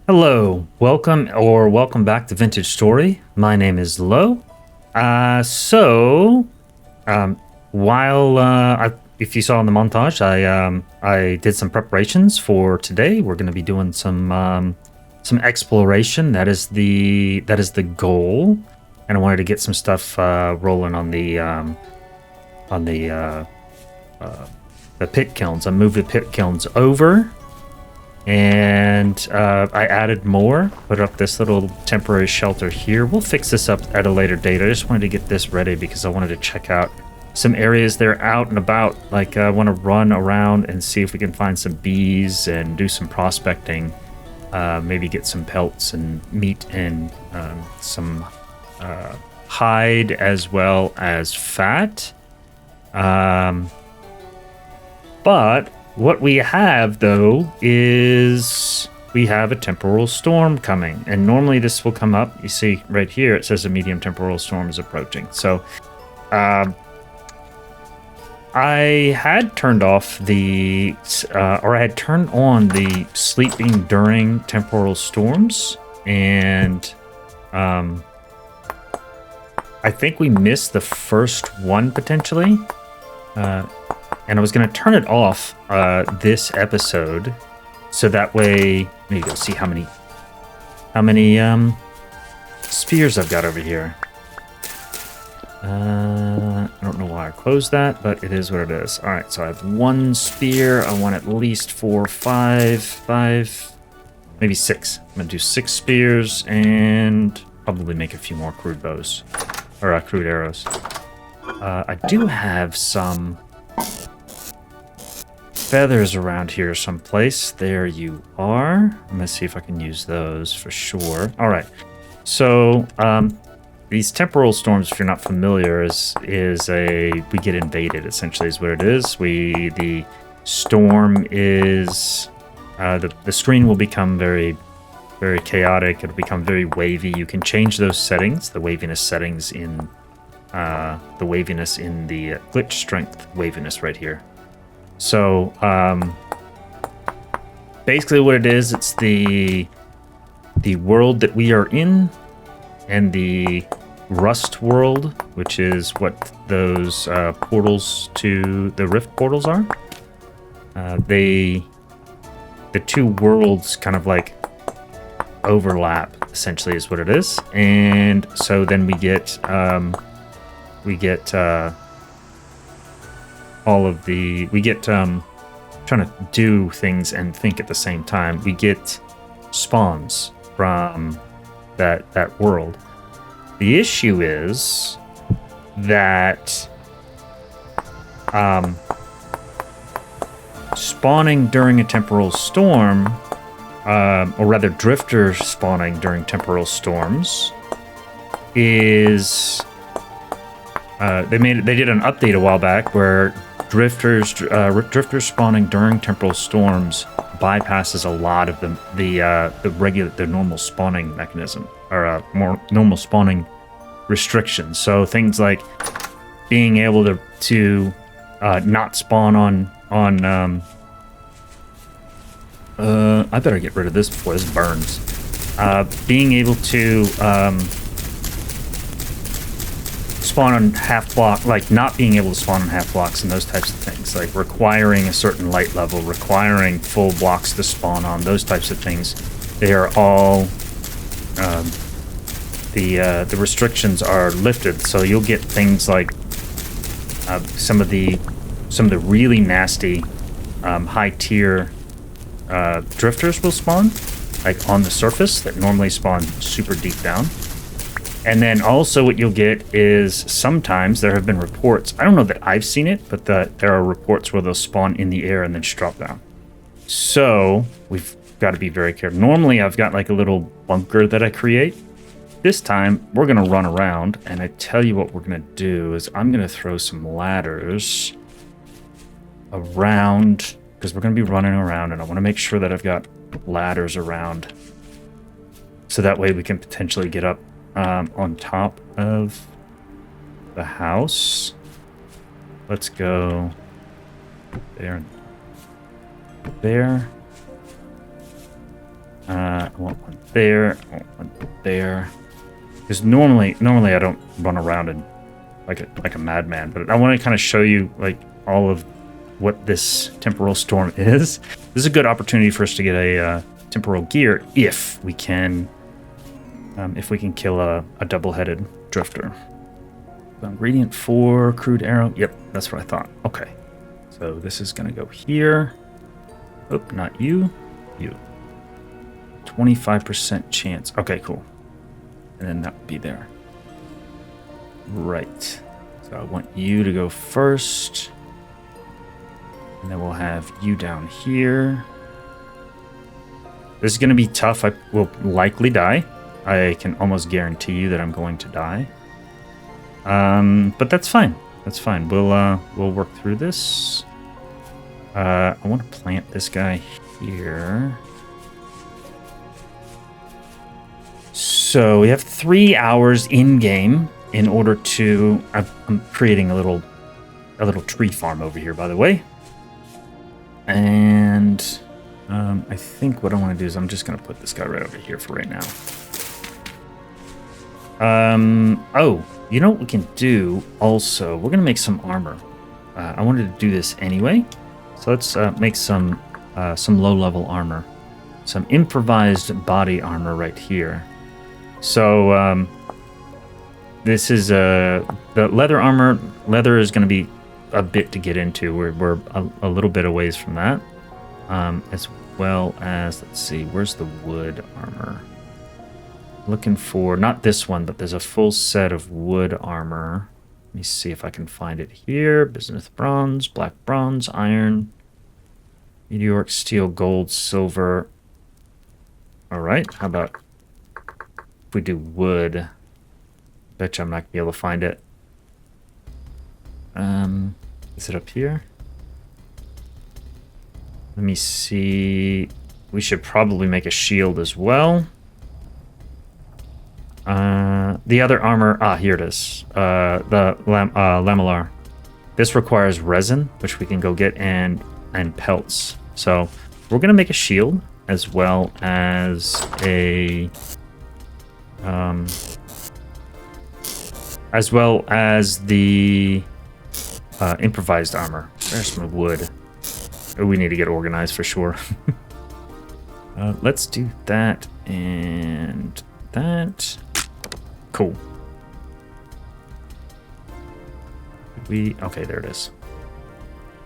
Hello, welcome back to Vintage Story. My name is Lo. If you saw in the montage, I did some preparations for today. We're going to be doing some exploration. That is the goal, and I wanted to get some stuff rolling on the pit kilns. I moved the pit kilns over. And I added more, put up this little temporary shelter here. We'll fix this up at a later date. I just wanted to get this ready because I wanted to check out some areas that are out and about. Like I want to run around and see if we can find some bees and do some prospecting. Maybe get some pelts and meat and some hide as well as fat. But what we have, though, is we have a temporal storm coming. And normally this will come up. You see right here, it says a medium temporal storm is approaching. So I had turned off I had turned on the sleeping during temporal storms. And I think we missed the first one, potentially. And I was going to turn it off this episode, so that way maybe go see how many spheres I've got over here. I don't know why I closed that, but it is what it is. All right, so I have one spear. I want at least 4, 5, maybe 6. I'm going to do 6 spears and probably make a few more crude bows or crude arrows. I do have some feathers around here someplace. There you are. I'm gonna see if I can use those for sure. All right. So these temporal storms, if you're not familiar, we get invaded. Essentially, is what it is. The storm is the screen will become very, very chaotic. It'll become very wavy. You can change those settings, the waviness settings in the glitch strength waviness right here. So, basically what it is, it's the world that we are in, and the Rust world, which is what those portals to the Rift portals are. The two worlds kind of like overlap, essentially, is what it is. And so then we get trying to do things and think at the same time. We get spawns from that world. The issue is that spawning during a temporal storm, or rather drifters spawning during temporal storms, is they did an update a while back where drifters spawning during temporal storms bypasses a lot of the normal spawning mechanism, or more normal spawning restrictions. So things like being able to not spawn on I better get rid of this before this burns. Being able to spawn on half block, like not being able to spawn on half blocks and those types of things, like requiring a certain light level, requiring full blocks to spawn on, those types of things. They are all the restrictions are lifted, so you'll get things like some of the really nasty high tier drifters will spawn like on the surface that normally spawn super deep down. And then also what you'll get is sometimes there have been reports, I don't know that I've seen it, but there are reports where they'll spawn in the air and then just drop down. So we've got to be very careful. Normally I've got like a little bunker that I create. This time we're going to run around, and I tell you what we're going to do is I'm going to throw some ladders around, because we're going to be running around, and I want to make sure that I've got ladders around so that way we can potentially get up on top of the house. Let's go there. I want one there. I want one there. Because normally I don't run around and like a madman, but I want to kind of show you like all of what this temporal storm is. This is a good opportunity for us to get a temporal gear if we can kill a double-headed drifter. So ingredient 4, crude arrow. Yep, that's what I thought. Okay, so this is gonna go here. Oh, not you. You. 25% chance. Okay, cool. And then that would be there. Right. So I want you to go first. And then we'll have you down here. This is going to be tough. I will likely die. I can almost guarantee you that I'm going to die. But that's fine. That's fine. We'll work through this. I want to plant this guy here. So we have 3 hours in game in order to. I'm creating a little tree farm over here, by the way. And I think what I want to do is I'm just going to put this guy right over here for right now. Oh, you know what we can do? Also, we're going to make some armor. I wanted to do this anyway, so let's make some low-level armor, some improvised body armor right here. So this is the leather armor. Leather is going to be a bit to get into. We're a little bit a ways from that, as well as, let's see, where's the wood armor? Looking for, not this one, but there's a full set of wood armor. Let me see if I can find it here. Bismuth bronze, black bronze, iron, meteoric steel, gold, silver. All right, how about if we do wood? Bet you I'm not gonna be able to find it. Is it up here? Let me see. We should probably make a shield as well. The other armor, here it is. The lamellar. This requires resin, which we can go get, and pelts. So we're gonna make a shield as well as the improvised armor. There's some wood. Oh, we need to get organized for sure. Let's do that and that. Cool. Okay, there it is.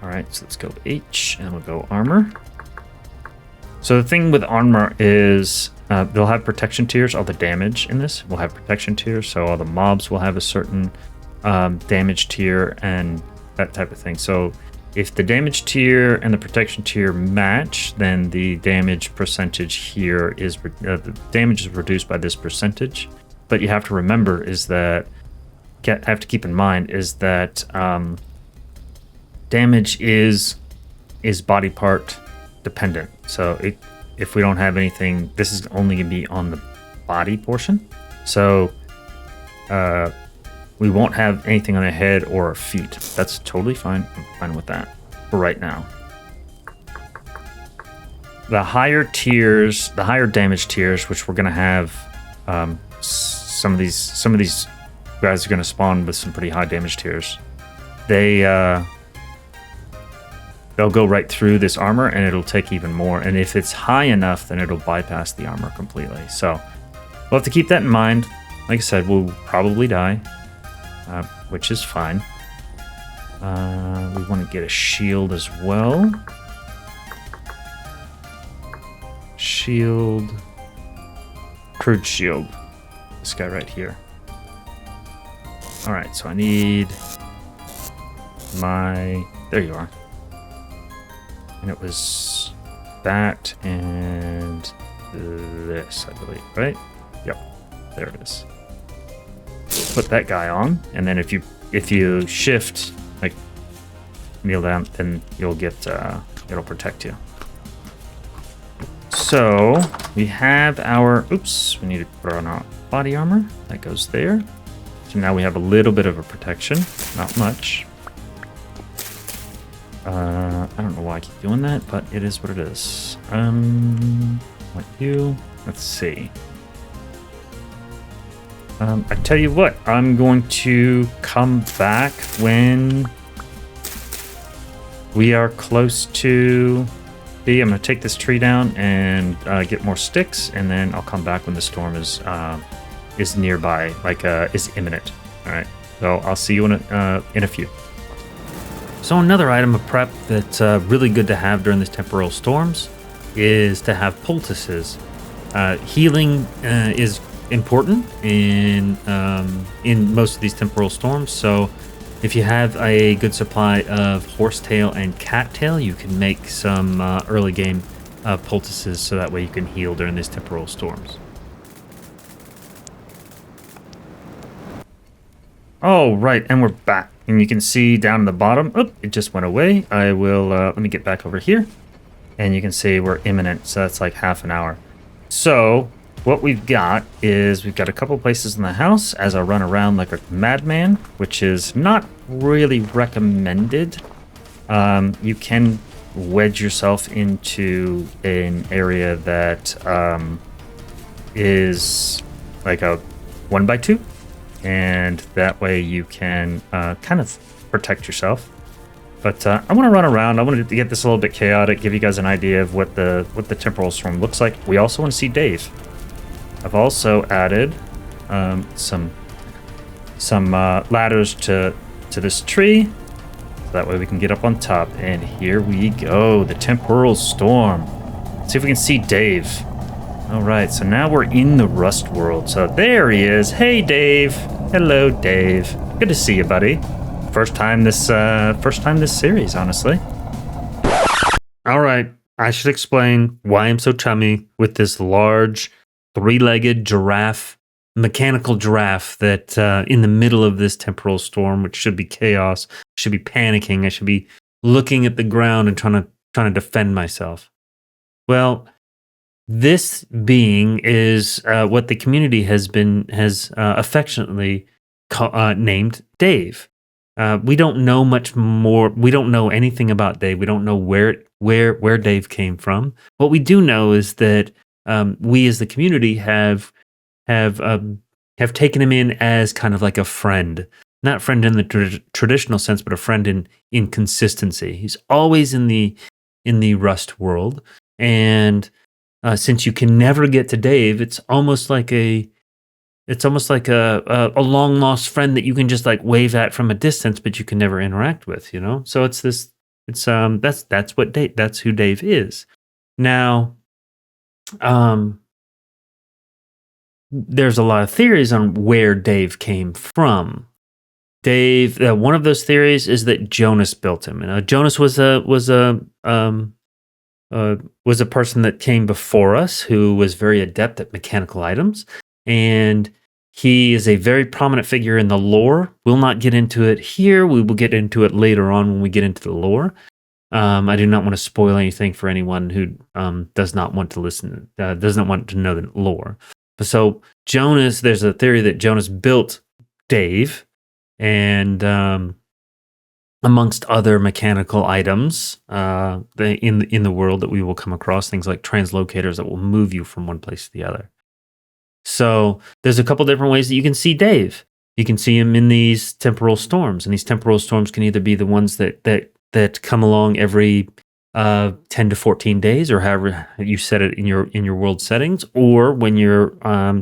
All right, so let's go H and we'll go armor. So the thing with armor is they'll have protection tiers. All the damage in this will have protection tiers. So all the mobs will have a certain damage tier and that type of thing. So if the damage tier and the protection tier match, then the damage percentage here is the damage is reduced by this percentage. But you have to remember is that have to keep in mind is that damage is body part dependent. So if we don't have anything, this is only gonna be on the body portion. So we won't have anything on the head or feet. That's totally fine. I'm fine with that for right now. The higher tiers, the higher damage tiers, which we're gonna have, some of these guys are gonna spawn with some pretty high damage tiers. They'll go right through this armor and it'll take even more. And if it's high enough, then it'll bypass the armor completely. So we'll have to keep that in mind. Like I said, we'll probably die. Which is fine. We want to get a shield as well. Shield. Crude shield. This guy right here. Alright, so I need my... There you are. And it was that and this, I believe, right? Yep, there it is. Put that guy on, and then if you shift, like kneel down, then you'll get it'll protect you. So we have our we need to put on our body armor. That goes there. So now we have a little bit of a protection, not much. I don't know why I keep doing that, but it is what it is. What you? Let's see. I tell you what, I'm going to come back when we are close to... I'm going to take this tree down and get more sticks, and then I'll come back when the storm is nearby, is imminent. All right, so I'll see you in a few. So another item of prep that's really good to have during these temporal storms is to have poultices. Healing is important in most of these temporal storms, so if you have a good supply of horsetail and cattail, you can make some early game poultices, so that way you can heal during these temporal storms. Oh, right, and we're back. And you can see down in the bottom, it just went away. I will, let me get back over here. And you can see we're imminent, so that's like half an hour. So what we've got is we've got a couple places in the house as I run around like a madman, which is not really recommended. You can wedge yourself into an area that is like a 1x2, and that way you can kind of protect yourself. But I want to run around. I want to get this a little bit chaotic, give you guys an idea of what the temporal storm looks like. We also want to see Dave. I've also added some ladders to this tree, so that way we can get up on top. And here we go, the temporal storm. Let's see if we can see Dave. All right, so now we're in the Rust world. So there he is. Hey, Dave. Hello, Dave. Good to see you, buddy. First time this series, honestly. All right, I should explain why I'm so chummy with this large, three-legged giraffe, mechanical giraffe that in the middle of this temporal storm, which should be chaos, should be panicking. I should be looking at the ground and trying to defend myself. Well, this being is what the community has affectionately named Dave. We don't know much more. We don't know anything about Dave. We don't know where Dave came from. What we do know is that we as the community have taken him in as kind of like a friend, not friend in the traditional sense, but a friend in consistency. He's always in the Rust world, and since you can never get to Dave, it's almost like a long lost friend that you can just like wave at from a distance, but you can never interact with, you know? So that's who Dave is. Now, there's a lot of theories on where Dave came from. Dave, one of those theories is that Jonas built him. And Jonas was a person that came before us who was very adept at mechanical items, and he is a very prominent figure in the lore. We'll not get into it here. We will get into it later on when we get into the lore. I do not want to spoil anything for anyone who does not want to listen, doesn't want to know the lore. So Jonas, there's a theory that Jonas built Dave, and amongst other mechanical items in the world that we will come across, things like translocators that will move you from one place to the other. So there's a couple different ways that you can see Dave. You can see him in these temporal storms, and these temporal storms can either be the ones that come along every 10 to 14 days, or however you set it in your world settings, or when your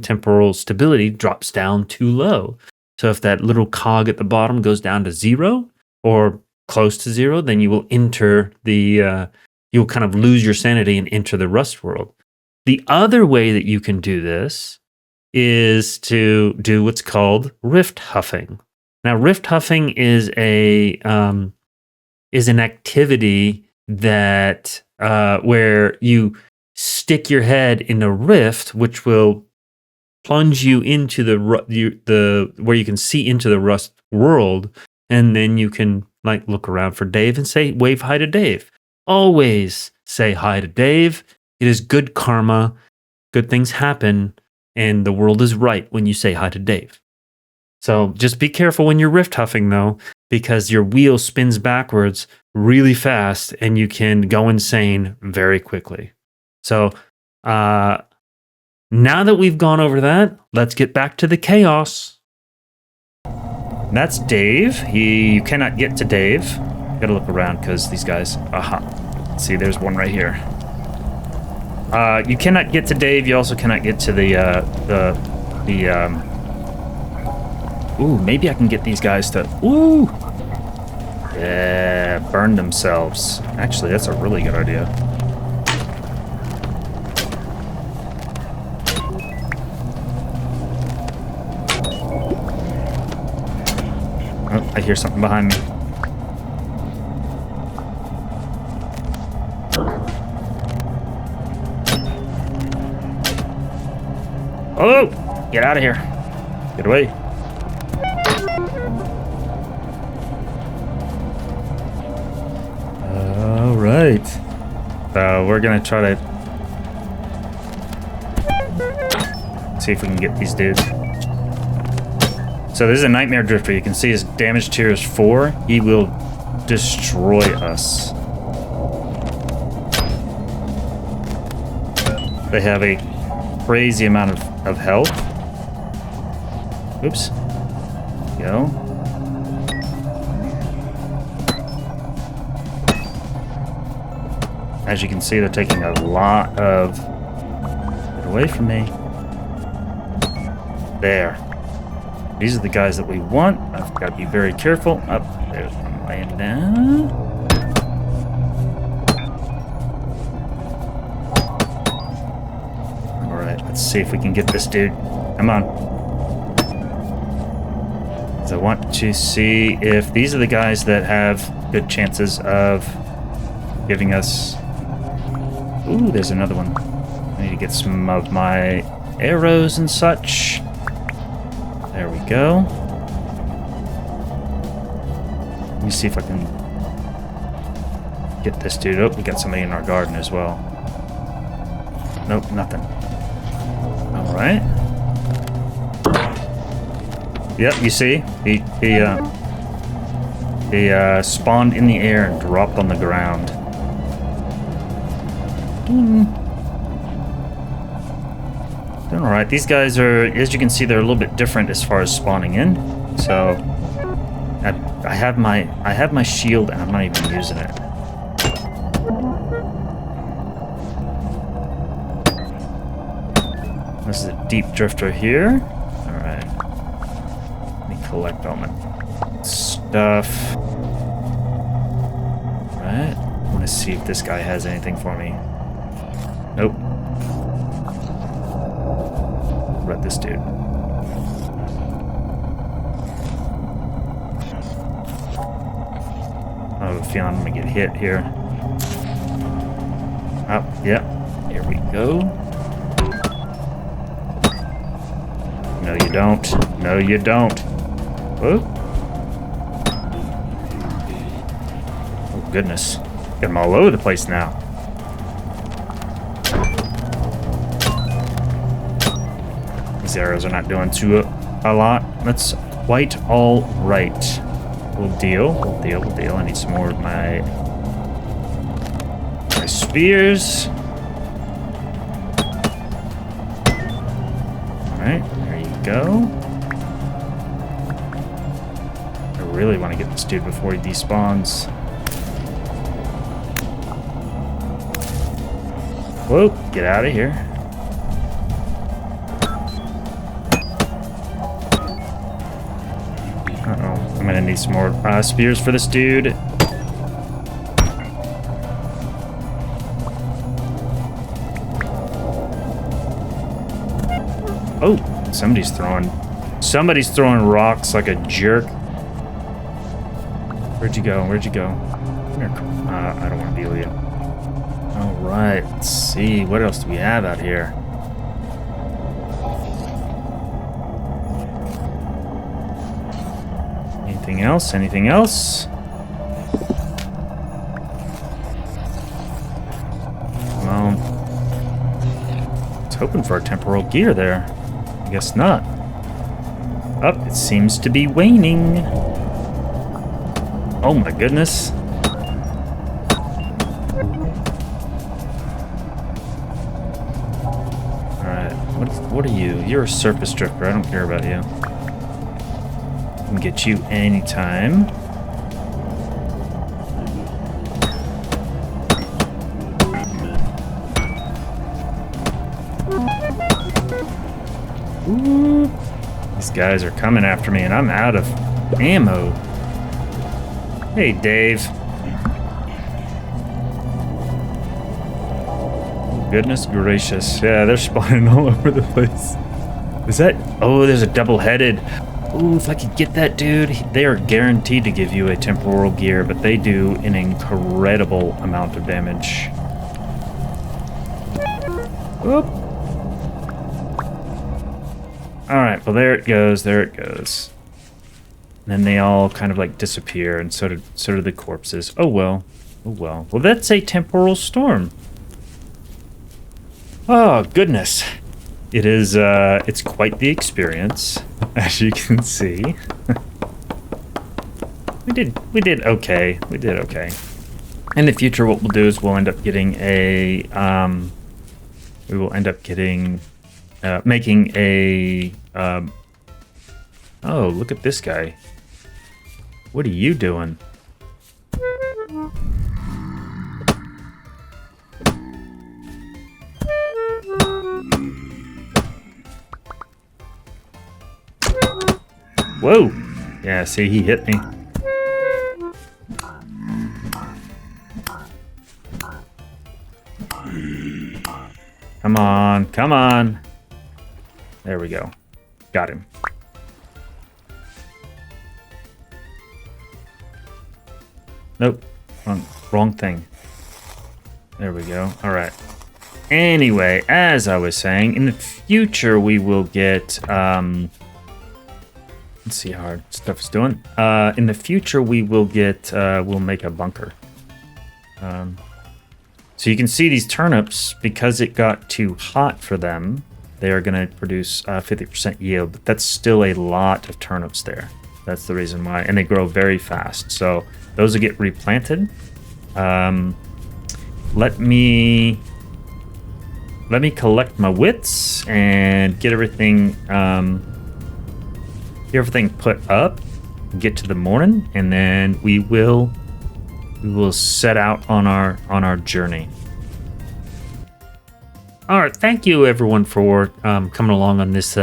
temporal stability drops down too low. So if that little cog at the bottom goes down to 0 or close to 0, then you will enter you'll kind of lose your sanity and enter the Rust world. The other way that you can do this is to do what's called rift huffing. Now, rift huffing is an activity that where you stick your head in a rift, which will plunge you into the where you can see into the Rust world, and then you can like look around for Dave and wave hi to Dave. Always say hi to Dave. It is good karma. Good things happen, and the world is right when you say hi to Dave. So just be careful when you're rift huffing, though, because your wheel spins backwards really fast, and you can go insane very quickly. So Now that we've gone over that, let's get back to the chaos. That's Dave. You cannot get to Dave. Gotta look around because these guys... Aha. See, there's one right here. You cannot get to Dave. You also cannot get to Ooh, maybe I can get these guys to... Ooh! Yeah, burn themselves. Actually, that's a really good idea. Oh, I hear something behind me. Oh! Get out of here. Get away. All right. So we're going to try to see if we can get these dudes. So this is a Nightmare Drifter. You can see his damage tier is 4. He will destroy us. They have a crazy amount of health. Oops. Go. As you can see, they're taking a lot of... Get away from me. There. These are the guys that we want. I've got to be very careful. Up there's one laying down. All right, let's see if we can get this dude. Come on. So I want to see if these are the guys that have good chances of giving us... Ooh, there's another one. I need to get some of my arrows and such. There we go. Let me see if I can get this dude. Oh, we got somebody in our garden as well. Nope, nothing. All right. Yep, you see? He spawned in the air and dropped on the ground. All right, these guys are, as you can see, they're a little bit different as far as spawning in. So I have my shield and I'm not even using it. This is a deep drifter here. All right, let me collect all my stuff. All right, I want to see if this guy has anything for me. Nope. What about this dude? I have a feeling I'm gonna get hit here. Oh, yeah. Here we go. No, you don't. No, you don't. Whoa. Oh, goodness. Got them all over the place now. These arrows are not doing a lot. That's quite all right. We'll deal. I need some more of my spears. Alright, there you go. I really want to get this dude before he despawns. Whoa, get out of here. I'm gonna need some more spears for this dude. Oh, somebody's throwing rocks like a jerk. Where'd you go? Come here. I don't want to deal with you. All right, let's see. What else do we have out here? Anything else? Well, I was hoping for a temporal gear there. I guess not. Oh, it seems to be waning. Oh my goodness. Alright, What are you? You're a surface drifter. I don't care about you. I can get you anytime. Ooh. These guys are coming after me, and I'm out of ammo. Hey, Dave. Goodness gracious. Yeah, they're spawning all over the place. Is that... Oh, there's a double-headed. Ooh, if I could get that dude. They are guaranteed to give you a temporal gear, but they do an incredible amount of damage. Whoop. Alright, well there it goes, there it goes. And then they all kind of like disappear, and so do the corpses. Oh well. Oh well. Well, that's a temporal storm. Oh, goodness. It is, it's quite the experience, as you can see. We did okay. We did okay. In the future, what we'll do is we'll end up getting a, we will end up getting, making a, oh, look at this guy. What are you doing? Whoa! Yeah, see, he hit me. Come on, come on. There we go. Got him. Nope. Wrong thing. There we go. All right. Anyway, as I was saying, in the future we will get... let's see how our stuff is doing. In the future we will get... we'll make a bunker. So you can see these turnips, because it got too hot for them, they are going to produce 50% yield. But that's still a lot of turnips there. That's the reason why. And they grow very fast. So those will get replanted. Let me collect my wits and get everything put up, get to the morning, and then we will set out on our journey. All right, thank you everyone for coming along on this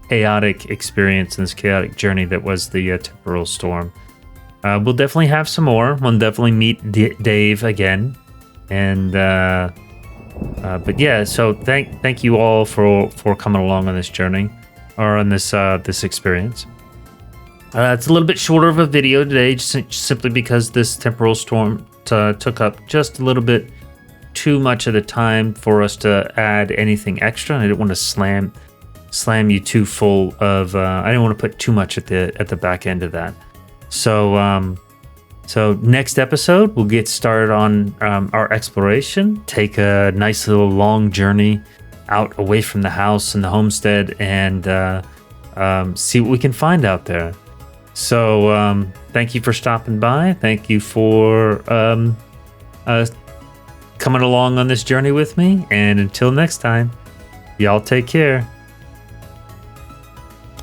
chaotic experience and this chaotic journey that was the temporal storm. We'll definitely have some more. We'll definitely meet Dave again, and but yeah. So thank you all for coming along on this journey or on this this experience. It's a little bit shorter of a video today, just simply because this temporal storm took up just a little bit too much of the time for us to add anything extra. I didn't want to slam you too full of. I didn't want to put too much at the back end of that. So next episode we'll get started on our exploration. Take a nice little long journey out away from the house and the homestead, and see what we can find out there. So thank you for stopping by. Thank you for coming along on this journey with me. And until next time, y'all take care.